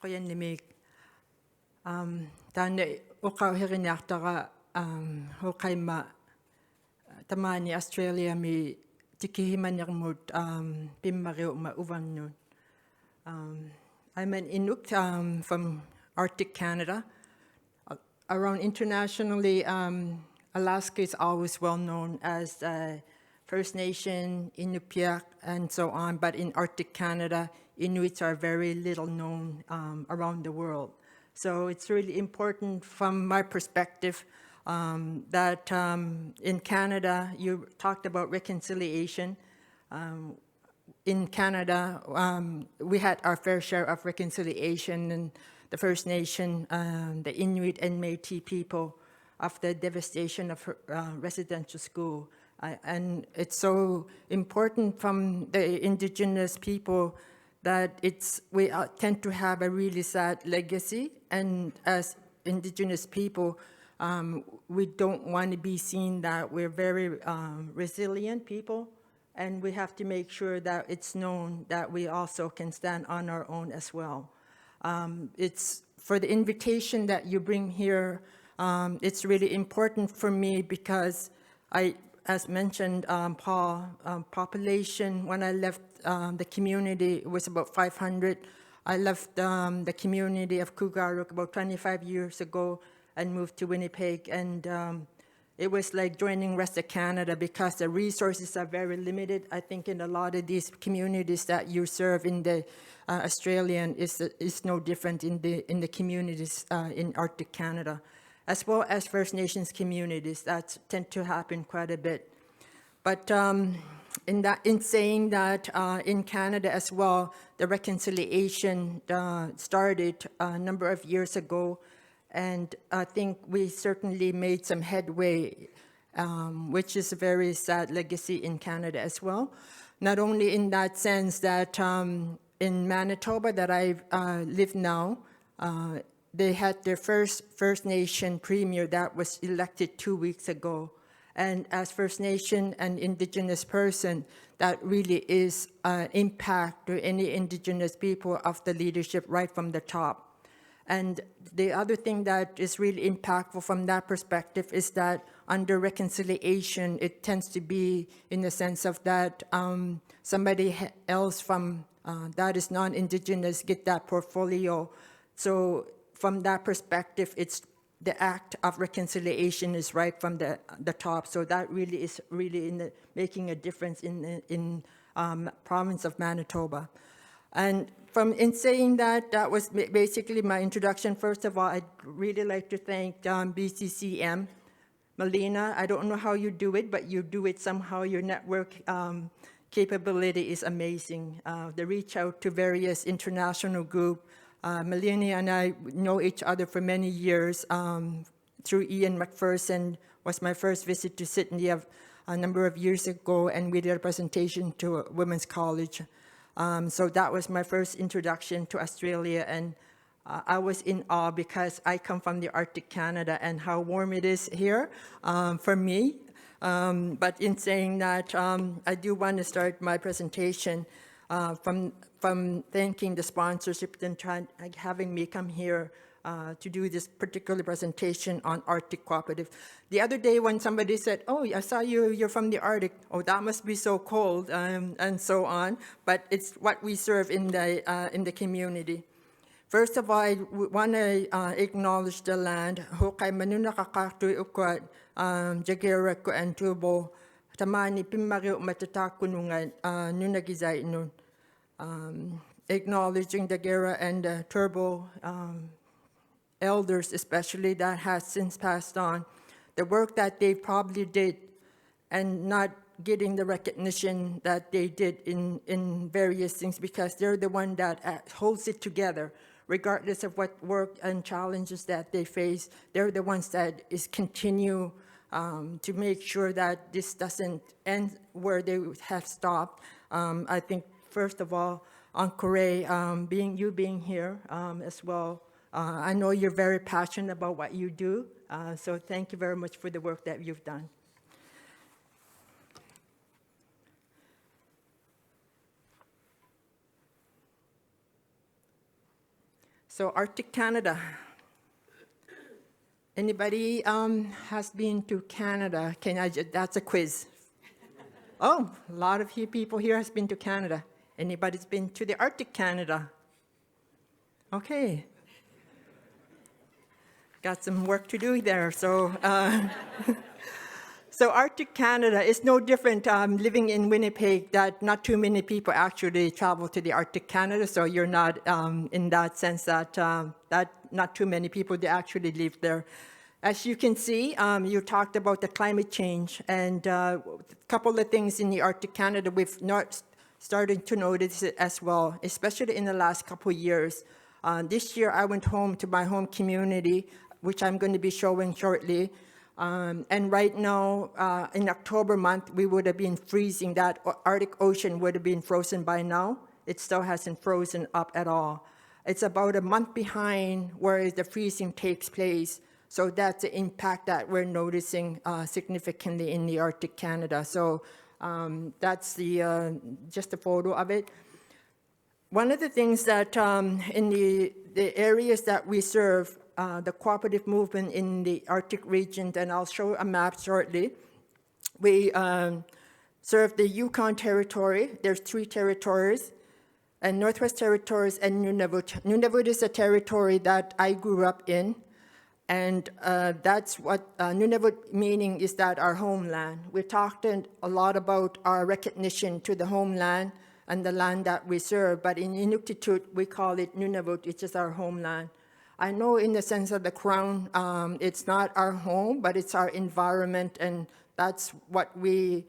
qoyanimik taane uqauhiriniartara huqaimma tamani Australia mi tikihimanirmut pimmariuma uvannut. I'm an Inuk from Arctic Canada. Around internationally, Alaska is always well known as First Nation, Inupiaq, and so on, but in Arctic Canada, Inuits are very little known around the world. So it's really important from my perspective that in Canada, you talked about reconciliation. In Canada, we had our fair share of reconciliation, and the First Nation, the Inuit and Métis people, of the devastation of residential school. And it's so important from the Indigenous people that we tend to have a really sad legacy. And as Indigenous people, we don't want to be seen that we're very resilient people. And we have to make sure that it's known that we also can stand on our own as well. It's for the invitation that you bring here. It's really important for me because as mentioned, Paul, population, when I left the community, it was about 500. I left the community of Kugaruk about 25 years ago and moved to Winnipeg. And it was like joining rest of Canada because the resources are very limited. I think in a lot of these communities that you serve in the Australian is no different in the communities in Arctic Canada, as well as First Nations communities that tend to happen quite a bit. But in saying that, in Canada as well, the reconciliation started a number of years ago. And I think we certainly made some headway, which is a very sad legacy in Canada as well. Not only in that sense that in Manitoba that I live now, they had their First Nation premier that was elected 2 weeks ago. And as First Nation and Indigenous person, that really is an impact to any Indigenous people of the leadership right from the top. And the other thing that is really impactful from that perspective is that under reconciliation, it tends to be in the sense of that somebody else from that is non-Indigenous get that portfolio. So from that perspective, it's the act of reconciliation is right from the top. So that really is really making a difference in province of Manitoba. And in saying that, that was basically my introduction. First of all, I'd really like to thank BCCM. Melina, I don't know how you do it, but you do it somehow. Your network capability is amazing. The reach out to various international groups. Melina and I know each other for many years through Ian McPherson. Was my first visit to Sydney a number of years ago, and we did a presentation to a women's college. So that was my first introduction to Australia, and I was in awe because I come from the Arctic Canada and how warm it is here for me. But in saying that, I do want to start my presentation from thanking the sponsorship and having me come here to do this particular presentation on Arctic cooperative. The other day when somebody said, oh, I saw you're from the Arctic, oh, that must be so cold, and so on, but it's what we serve in the community. First of all, I want to acknowledge the land. Hokay manuna kakaktu ukwat jagera ko and tubo tamani pimmari matatakunungan nunagizay nun. Acknowledging the Gera and the Turbo elders, especially that has since passed on, the work that they probably did and not getting the recognition that they did in various things because they're the one that holds it together. Regardless of what work and challenges that they face, they're the ones that continue to make sure that this doesn't end where they have stopped. I think, first of all, Uncle Ray, being here as well, I know you're very passionate about what you do, so thank you very much for the work that you've done. So Arctic Canada. Anybody has been to Canada? That's a quiz. Oh, a lot of people here has been to Canada. Anybody's been to the Arctic Canada? Okay. Got some work to do there. So, so Arctic Canada is no different. Living in Winnipeg, that not too many people actually travel to the Arctic Canada. So you're not in that sense that that not too many people they actually live there. As you can see, you talked about the climate change, and a couple of things in the Arctic Canada we've not started to notice it as well, especially in the last couple of years. This year, I went home to my home community, which I'm going to be showing shortly. And right now, in October month, we would have been freezing. That Arctic Ocean would have been frozen by now. It still hasn't frozen up at all. It's about a month behind where the freezing takes place. So that's the impact that we're noticing significantly in the Arctic Canada. So that's the just a photo of it. One of the things that in the areas that we serve, the cooperative movement in the Arctic region, and I'll show a map shortly. We serve the Yukon Territory. There's 3 territories, and Northwest Territories and Nunavut. Nunavut is a territory that I grew up in. And that's what Nunavut meaning is that our homeland. We talked a lot about our recognition to the homeland and the land that we serve, but in Inuktitut, we call it Nunavut, which is our homeland. I know in the sense of the crown, it's not our home, but it's our environment, and that's what we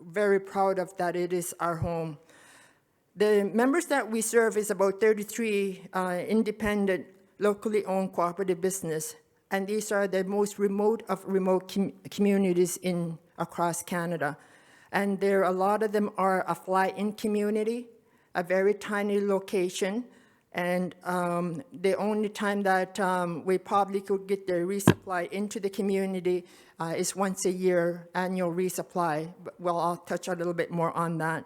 very proud of, that it is our home. The members that we serve is about 33 independent locally owned cooperative business, and these are the most remote of remote communities across Canada. And a lot of them are a fly-in community, a very tiny location, and the only time that we probably could get the resupply into the community is once a year, annual resupply. Well, I'll touch a little bit more on that.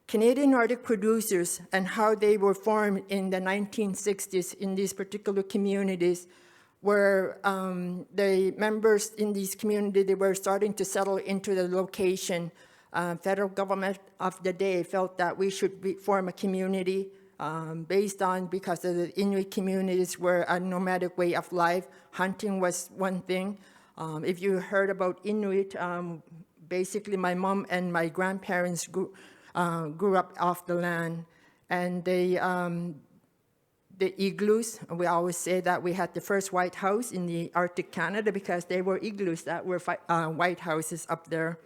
Canadian Arctic producers and how they were formed in the 1960s in these particular communities, where the members in these communities, they were starting to settle into the location. Federal government of the day felt that we should form a community because of the Inuit communities were a nomadic way of life. Hunting was one thing. If you heard about Inuit, basically my mom and my grandparents grew up off the land, and the igloos, we always say that we had the first White House in the Arctic Canada because they were igloos that were White Houses up there.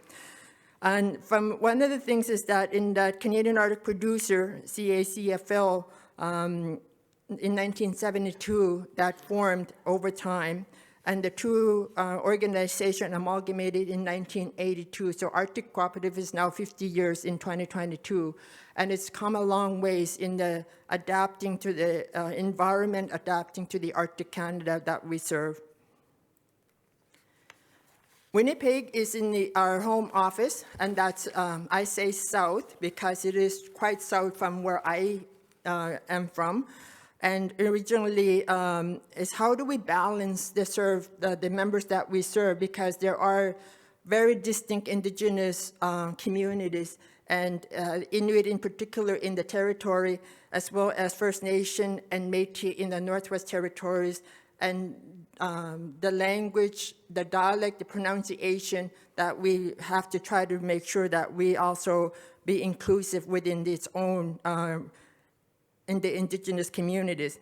And from one of the things is that in that Canadian Arctic producer, CACFL, in 1972, that formed over time, and the 2 organizations amalgamated in 1982. So Arctic Cooperative is now 50 years in 2022, and it's come a long ways in the adapting to the environment, adapting to the Arctic Canada that we serve. Winnipeg is in our home office, and that's, I say south because it is quite south from where I am from. And originally is how do we balance the members that we serve, because there are very distinct Indigenous communities, and Inuit in particular in the territory, as well as First Nation and Métis in the Northwest Territories, and the language, the dialect, the pronunciation, that we have to try to make sure that we also be inclusive within its own in the Indigenous communities.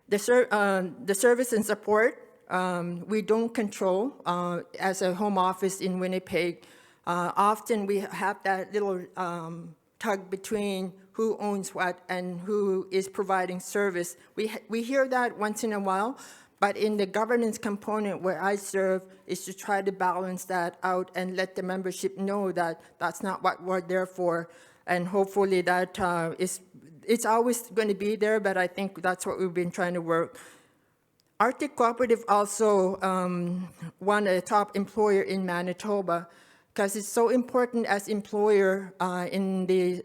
The service and support, we don't control as a home office in Winnipeg. Often we have that little tug between who owns what and who is providing service. We hear that once in a while, but in the governance component where I serve is to try to balance that out and let the membership know that that's not what we're there for, and hopefully that it's always going to be there, but I think that's what we've been trying to work. Arctic Cooperative also won a top employer in Manitoba, because it's so important as employer in the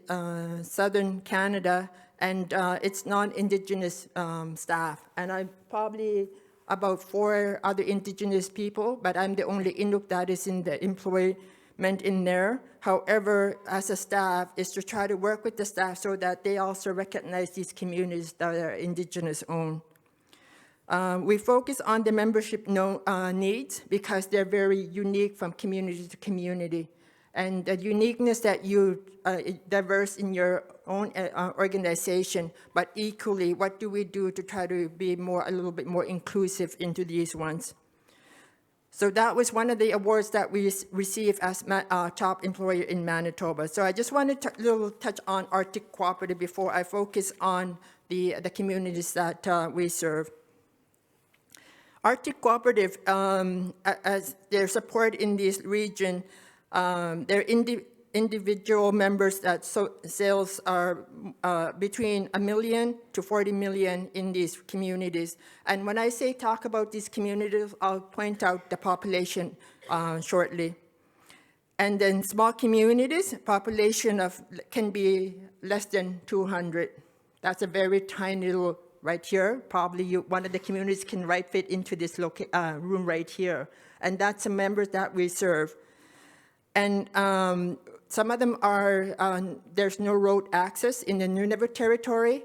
southern Canada and it's non-Indigenous staff. And I'm probably about 4 other Indigenous people, but I'm the only Inuk that is in the employment in there. However, as a staff, is to try to work with the staff so that they also recognize these communities that are Indigenous owned. We focus on the membership needs because they're very unique from community to community. And the uniqueness that you diverse in your own organization, but equally, what do we do to try to be a little bit more inclusive into these ones? So that was one of the awards that we received as top employer in Manitoba. So I just wanted to little touch on Arctic Cooperative before I focus on the communities that we serve. Arctic Cooperative, as their support in this region, they're individual members that sales are between $1 million to $40 million in these communities. And when I say talk about these communities, I'll point out the population shortly. And then small communities, population can be less than 200. That's a very tiny little right here. Probably one of the communities can fit into this room right here. And that's the members that we serve. And some of them are, there's no road access in the Nunavut territory,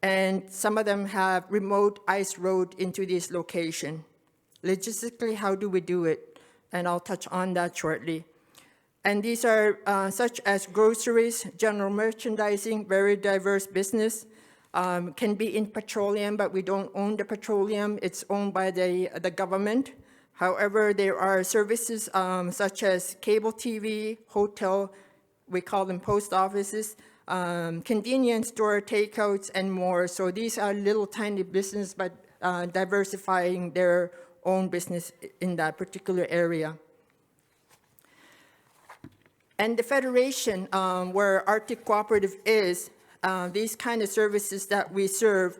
and some of them have remote ice road into this location. Logistically, how do we do it? And I'll touch on that shortly. And these are such as groceries, general merchandising, very diverse business, can be in petroleum, but we don't own the petroleum. It's owned by the government. However, there are services such as cable TV, hotel, we call them post offices, convenience store, takeouts, and more. So these are little tiny business, but diversifying their own business in that particular area. And the federation, where Arctic Cooperative is, these kind of services that we serve,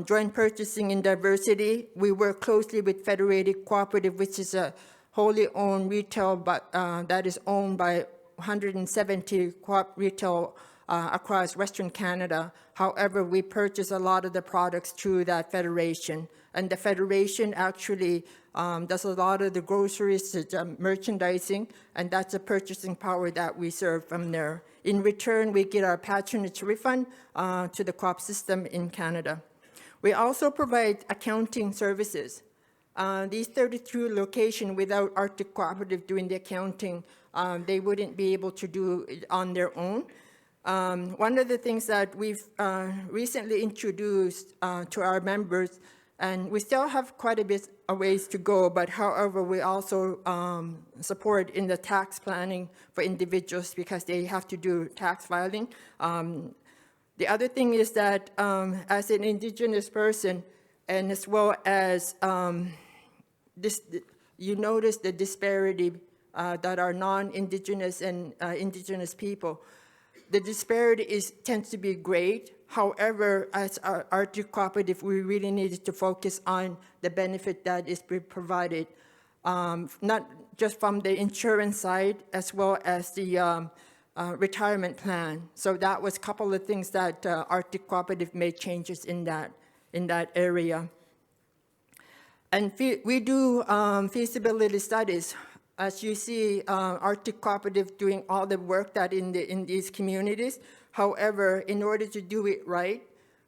joint purchasing and diversity. We work closely with Federated Cooperative, which is a wholly owned retail, but that is owned by 170 co-op retail across Western Canada. However, we purchase a lot of the products through that federation. And the federation actually does a lot of the groceries, merchandising, and that's the purchasing power that we serve from there. In return, we get our patronage refund to the co-op system in Canada. We also provide accounting services. These 32 locations, without Arctic Cooperative doing the accounting, they wouldn't be able to do it on their own. One of the things that we've recently introduced to our members, and we still have quite a bit of ways to go, but however, we also support in the tax planning for individuals because they have to do tax filing. The other thing is that as an Indigenous person, and as well as you notice the disparity that are non-Indigenous and Indigenous people. The disparity tends to be great. However, as our Arctic Cooperative, we really needed to focus on the benefit that is provided, not just from the insurance side, as well as the retirement plan. So that was a couple of things that Arctic Cooperative made changes in that area. And we do feasibility studies. As you see, Arctic Cooperative doing all the work that in these communities. However, in order to do it right,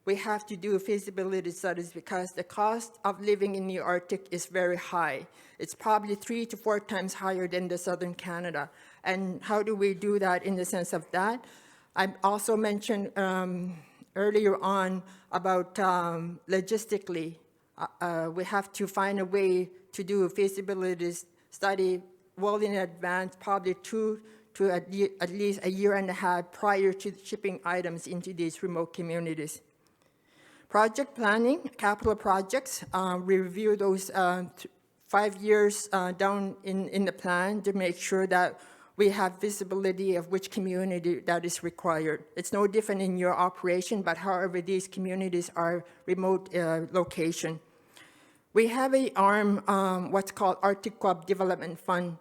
we have to do feasibility studies because the cost of living in the Arctic is very high. It's probably 3 to 4 times higher than the Southern Canada. And how do we do that in the sense of that? I also mentioned earlier on about logistically, we have to find a way to do a feasibility study well in advance, probably 2 to at least a year and a half prior to shipping items into these remote communities. Project planning, capital projects, we review those 5 years down in the plan to make sure that we have visibility of which community that is required. It's no different in your operation, but however, these communities are remote location. We have an arm, what's called Arctic Co-op Development Fund.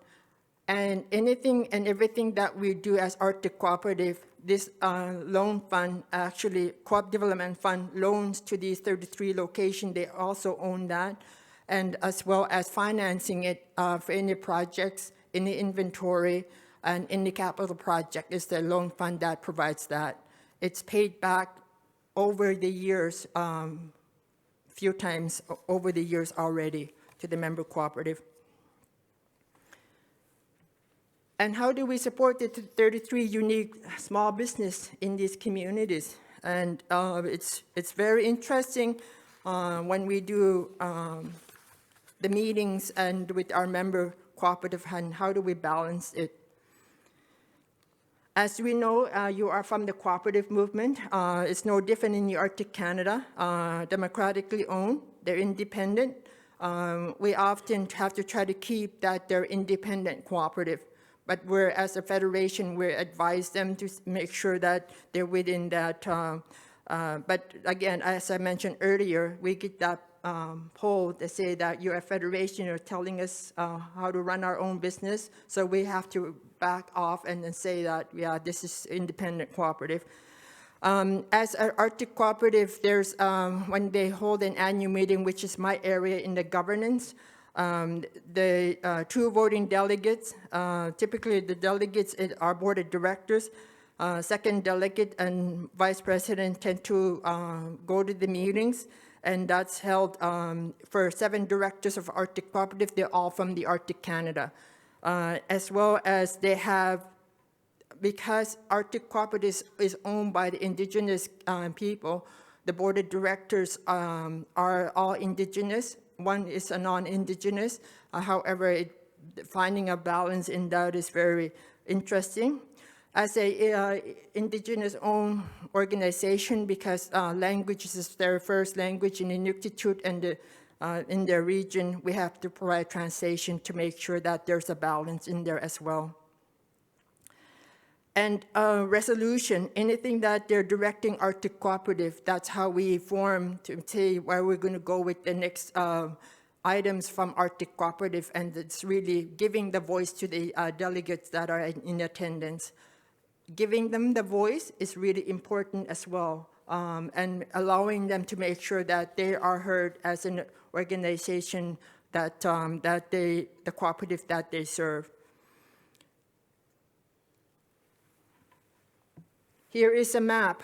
And anything and everything that we do as Arctic Cooperative, this loan fund, actually Co-op Development Fund, loans to these 33 locations, they also own that, and as well as financing it for any projects, any inventory, and any capital project is the loan fund that provides that. It's paid back over the years, few times over the years already to the member cooperative. And how do we support the 33 unique small business in these communities? And it's very interesting when we do the meetings and with our member cooperative, and how do we balance it? As we know, you are from the cooperative movement. It's no different in the Arctic Canada, democratically owned, they're independent. We often have to try to keep that they're independent cooperative. But we're, as a federation, we advise them to make sure that they're within that. But again, as I mentioned earlier, we get that poll that say that you're a federation, you're telling us how to run our own business. So we have to back off and then say that, yeah, this is independent cooperative. As an Arctic Cooperative, there's, when they hold an annual meeting, which is my area in the governance, the 2 voting delegates, typically the delegates are board of directors, second delegate and vice president tend to go to the meetings, and that's held for 7 directors of Arctic Cooperative. They're all from the Arctic Canada. As well as they have, because Arctic Cooperative is owned by the Indigenous people, the board of directors are all Indigenous. One is a non-Indigenous. However, finding a balance in that is very interesting. As a Indigenous-owned organization, because language is their first language in Inuktitut and in their region, we have to provide translation to make sure that there's a balance in there as well. And resolution, anything that they're directing Arctic Cooperative, that's how we form to say where we're going to go with the next items from Arctic Cooperative, and it's really giving the voice to the delegates that are in attendance. Giving them the voice is really important as well, and allowing them to make sure that they are heard as an organization that, the cooperative that they serve. Here is a map,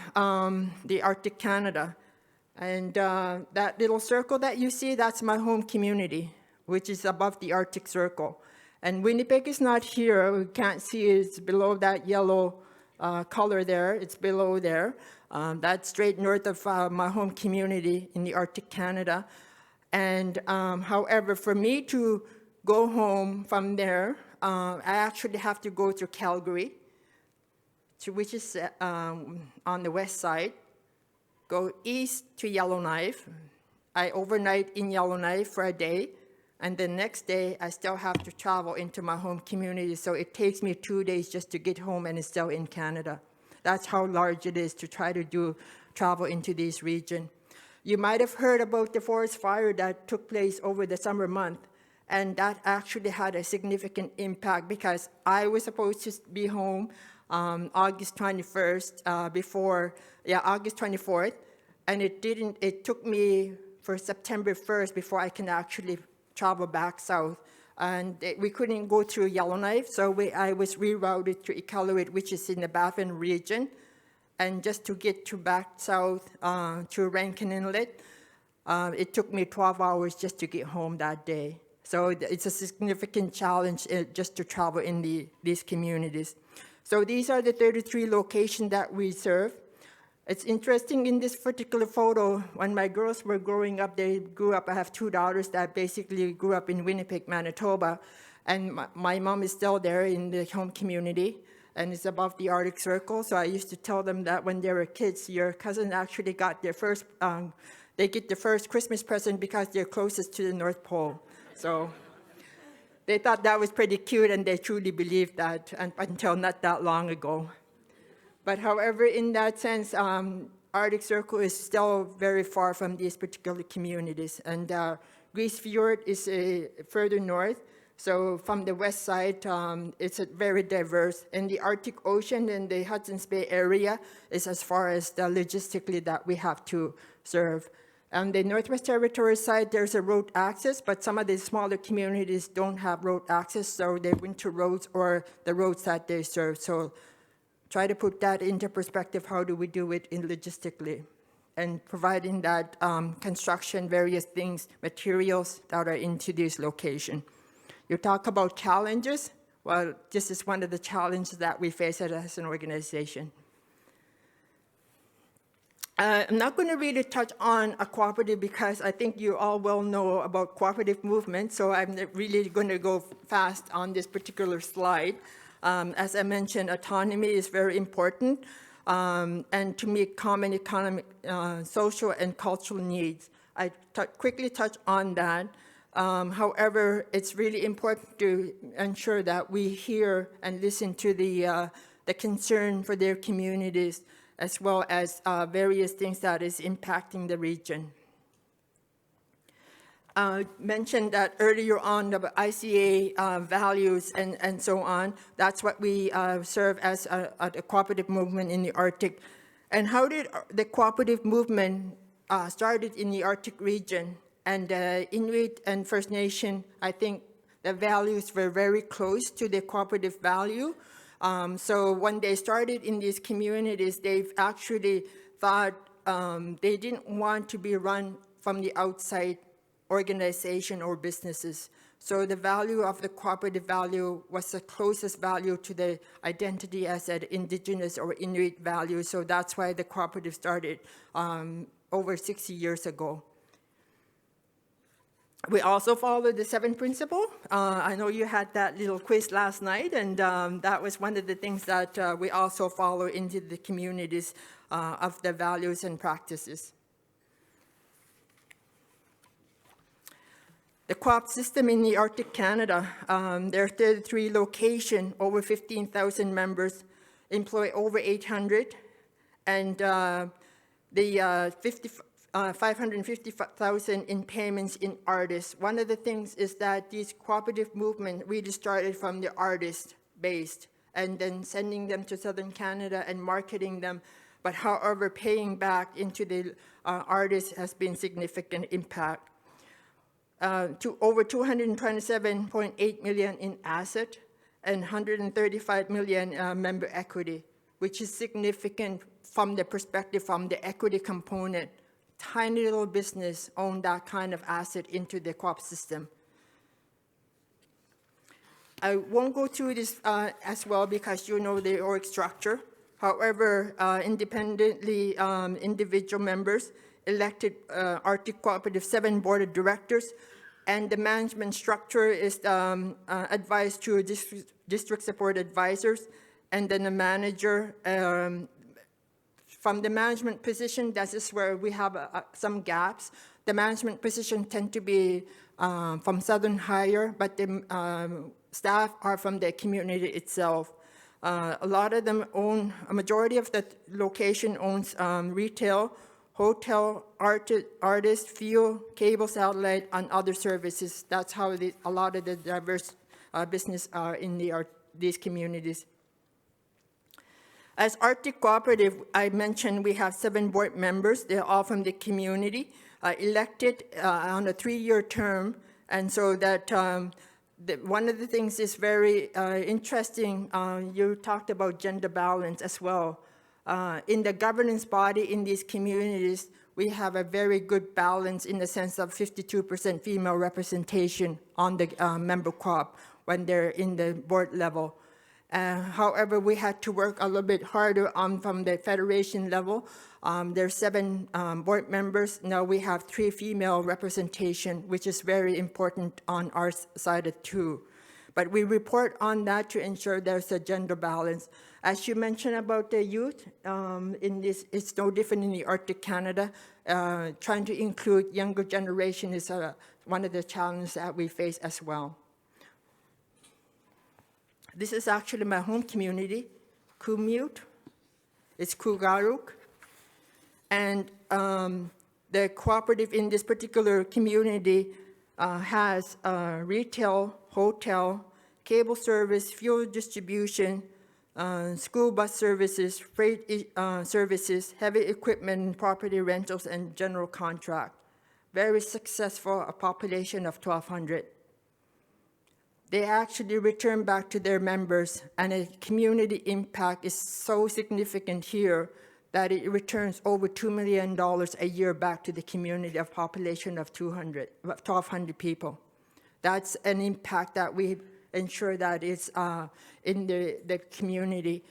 the Arctic Canada. And that little circle that you see, that's my home community, which is above the Arctic Circle. And Winnipeg is not here. We can't see it. It's below that yellow color there. It's below there. That's straight north of my home community in the Arctic Canada. And however, for me to go home from there, I actually have to go through Calgary, which is on the west side, go east to Yellowknife. I overnight in Yellowknife for a day, and the next day I still have to travel into my home community, so it takes me 2 days just to get home, and it's still in Canada. That's how large it is to try to travel into this region. You might have heard about the forest fire that took place over the summer month, and that actually had a significant impact because I was supposed to be home August 21st, August 24th, and it took me for September 1st before I can actually travel back south. And we couldn't go through Yellowknife, so I was rerouted to Iqaluit, which is in the Baffin region. And just to get back south to Rankin Inlet, it took me 12 hours just to get home that day. So it's a significant challenge just to travel in these communities. So these are the 33 locations that we serve. It's interesting in this particular photo, when my girls were growing up, they grew up, I have 2 daughters that basically grew up in Winnipeg, Manitoba, and my mom is still there in the home community, and it's above the Arctic Circle, so I used to tell them that when they were kids, your cousin actually got their first, they get their first Christmas present because they're closest to the North Pole. So they thought that was pretty cute, and they truly believed that until not that long ago. But however, in that sense, Arctic Circle is still very far from these particular communities. And Grise Fjord is further north, So from the west side, it's very diverse. And the Arctic Ocean and the Hudson's Bay area is as far as the logistically that we have to serve. On the Northwest Territories side, there's a road access, but some of the smaller communities don't have road access, so they winter roads or the roads that they serve. So try to put that into perspective. How do we do it in logistically? And providing that construction, various things, materials that are into this location. You talk about challenges. Well, this is one of the challenges that we face as an organization. I'm not going to really touch on a cooperative because I think you all well know about cooperative movement, so I'm really going to go fast on this particular slide. As I mentioned, autonomy is very important, and to meet common economic, social, and cultural needs. I quickly touch on that. However, it's really important to ensure that we hear and listen to the concern for their communities, as well as various things that is impacting the region. Mentioned that earlier on, the ICA values and so on. That's what we serve as a cooperative movement in the Arctic. And how did the cooperative movement started in the Arctic region? And Inuit and First Nation, I think the values were very close to the cooperative value. So when they started in these communities, they've actually thought they didn't want to be run from the outside organization or businesses. So the value of the cooperative value was the closest value to the identity as an Indigenous or Inuit value. So that's why the cooperative started over 60 years ago. We also follow the 7 principle. I know you had that little quiz last night, and that was one of the things that we also follow into the communities of the values and practices. The co-op system in the Arctic Canada, there are 33 locations, over 15,000 members, employ over 800, and the 550,000 in payments in artists. One of the things is that this cooperative movement really started from the artist based and then sending them to Southern Canada and marketing them. But however, paying back into the artists has been significant impact. To over 227.8 million in asset and 135 million member equity, which is significant from the perspective from the equity component. Tiny little business own that kind of asset into the co-op system. I won't go through this as well because you know the org structure. However, independently individual members elected Arctic Cooperative 7 board of directors, and the management structure is advised to district support advisors, and then a manager. From the management position, that is where we have some gaps. The management position tend to be from Southern Higher, but the staff are from the community itself. A lot of them own, a majority of the location owns retail, hotel, artist, fuel, cable, satellite, and other services. That's how a lot of the diverse business are in these communities. As Arctic Cooperative, I mentioned we have 7 board members. They're all from the community, elected on a 3-year term. And so that one of the things is very interesting. You talked about gender balance as well. In the governance body in these communities, we have a very good balance in the sense of 52% female representation on the member co-op when they're in the board level. However, we had to work a little bit harder from the federation level. There's 7 board members. Now we have 3 female representation, which is very important on our side too. But we report on that to ensure there's a gender balance. As you mentioned about the youth, in this, it's no different in the Arctic Canada. Trying to include younger generation is one of the challenges that we face as well. This is actually my home community, Kumute. It's Kugaruk. And the cooperative in this particular community has retail, hotel, cable service, fuel distribution, school bus services, freight services, heavy equipment, property rentals, and general contract. Very successful, a population of 1,200. They actually return back to their members, and a community impact is so significant here that it returns over $2 million a year back to the community of population of 1,200 people. That's an impact that we ensure that it's in the community.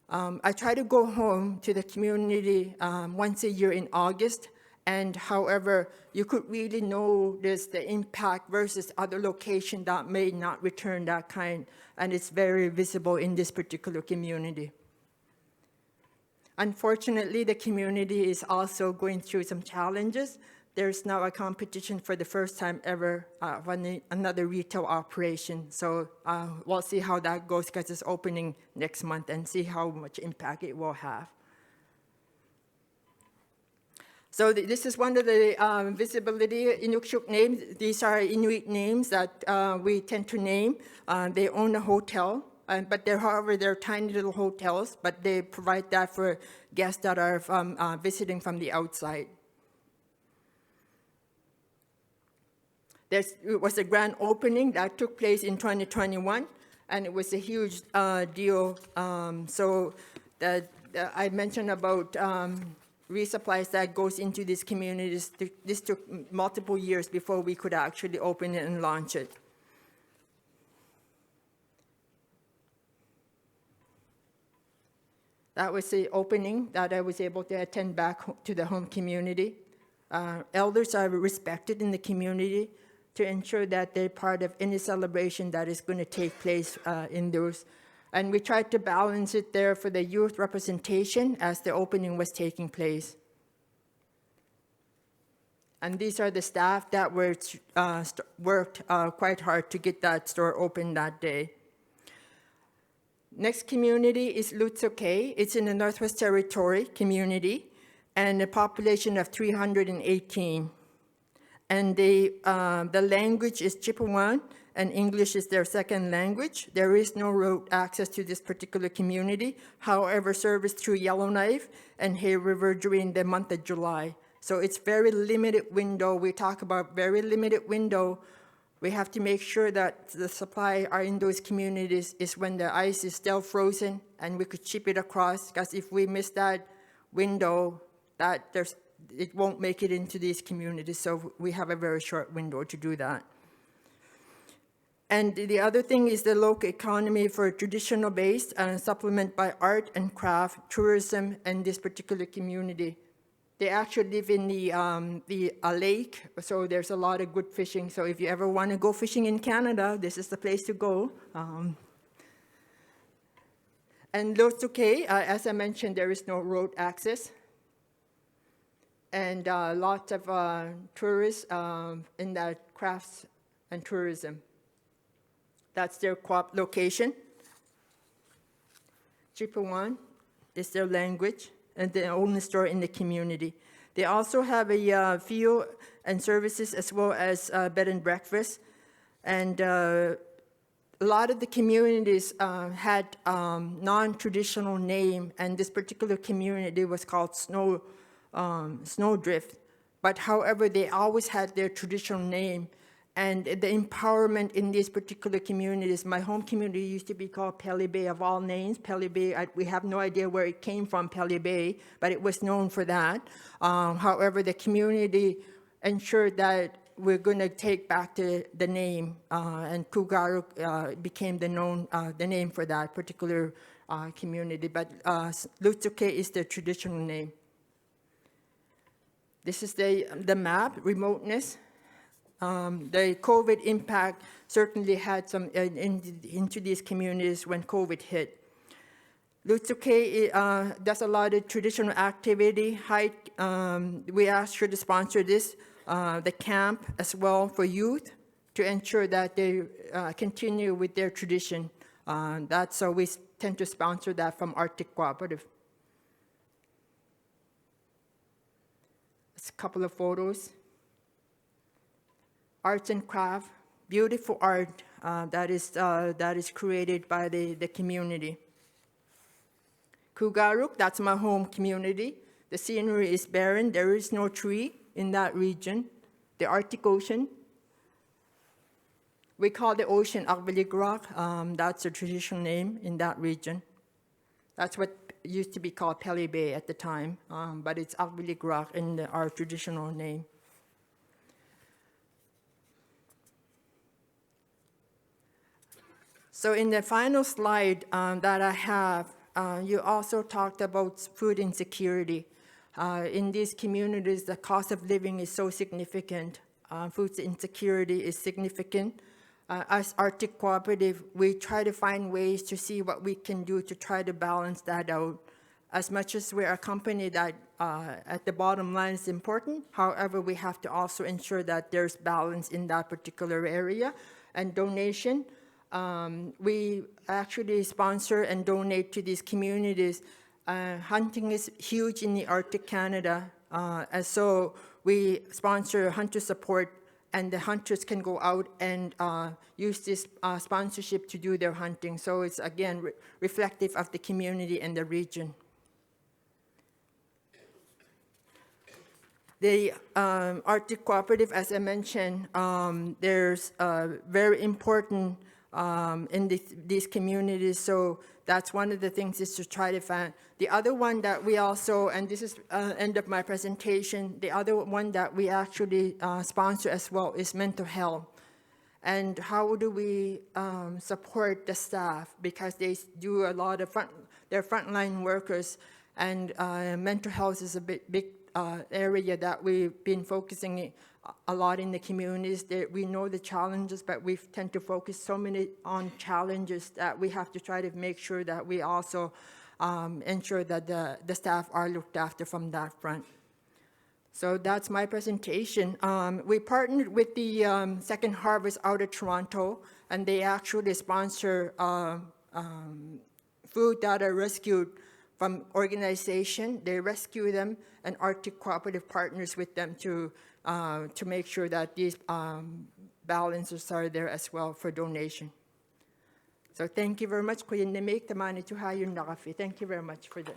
I try to go home to the community once a year in August, and however, you could really notice the impact versus other locations that may not return that kind, and it's very visible in this particular community. Unfortunately, the community is also going through some challenges. There's now a competition for the first time ever for another retail operation. So we'll see how that goes because it's opening next month and see how much impact it will have. So this is one of the visibility Inuksuk names. These are Inuit names that we tend to name. They own a hotel, but however, they're tiny little hotels, but they provide that for guests that are visiting from the outside. It was a grand opening that took place in 2021, and it was a huge deal. So I mentioned about resupplies that goes into these communities. This took multiple years before we could actually open it and launch it. That was the opening that I was able to attend back to the home community. Elders are respected in the community to ensure that they're part of any celebration that is going to take place indoors. And we tried to balance it there for the youth representation as the opening was taking place. And these are the staff that worked quite hard to get that store open that day. Next community is Lutsoke. It's in the Northwest Territory community and a population of 318. And the language is Chippewan, and English is their second language. There is no road access to this particular community. However, service through Yellowknife and Hay River during the month of July. So it's very limited window. We talk about very limited window. We have to make sure that the supply are in those communities is when the ice is still frozen and we could ship it across, because if we miss that window, it won't make it into these communities. So we have a very short window to do that. And the other thing is the local economy for traditional based and supplement by art and craft, tourism, and this particular community. They actually live in a lake, so there's a lot of good fishing. So if you ever want to go fishing in Canada, this is the place to go. And Lotsuke, as I mentioned, there is no road access. And lots of tourists in that crafts and tourism. That's their co-op location. Chippewan is their language, and the only store in the community. They also have a fuel and services as well as bed and breakfast. And a lot of the communities had non-traditional name, and this particular community was called Snowdrift. But however, they always had their traditional name. And the empowerment in these particular communities, my home community used to be called Pelly Bay of all names. Pelly Bay, we have no idea where it came from, Pelly Bay, but it was known for that. However, the community ensured that we're going to take back the name, and Kugaruk became the name for that particular community. But Lutsuke is the traditional name. This is the map, remoteness. The COVID impact certainly had some into these communities when COVID hit. Lutsuke does a lot of traditional activity. We asked her to sponsor this, the camp as well for youth, to ensure that they continue with their tradition. So we tend to sponsor that from Arctic Co-operative. It's a couple of photos. arts and craft, beautiful art that is created by the community. Kugaruk, that's my home community. The scenery is barren. There is no tree in that region. The Arctic Ocean. We call the ocean Agbeligrak. That's a traditional name in that region. That's what used to be called Pele Bay at the time, but it's Agbeligrak in our traditional name. So in the final slide that I have, you also talked about food insecurity. In these communities, the cost of living is so significant. Food insecurity is significant. As Arctic Cooperative, we try to find ways to see what we can do to try to balance that out. As much as we're a company that at the bottom line is important, however, we have to also ensure that there's balance in that particular area. And donation, we actually sponsor and donate to these communities. Hunting is huge in the Arctic Canada, and so we sponsor hunter support, and the hunters can go out and use this sponsorship to do their hunting. So it's, again, reflective of the community and the region. The Arctic Cooperative, as I mentioned, there's very important in these communities, so that's one of the things is to try to find. The other one that we also, and this is end of my presentation, the other one that we actually sponsor as well is mental health. And how do we support the staff, because they do a lot of they're frontline workers, and mental health is a big area that we've been focusing a lot in the communities. We know the challenges, but we tend to focus so many on challenges that we have to try to make sure that we also ensure that the staff are looked after from that front. So that's my presentation. We partnered with the Second Harvest out of Toronto, and they actually sponsor food that are rescued from organization. They rescue them, and Arctic Cooperative partners with them to make sure that these balances are there as well for donation. So thank you very much. Kuya Nimik, tamani tuhayon nakafi. Thank you very much for this.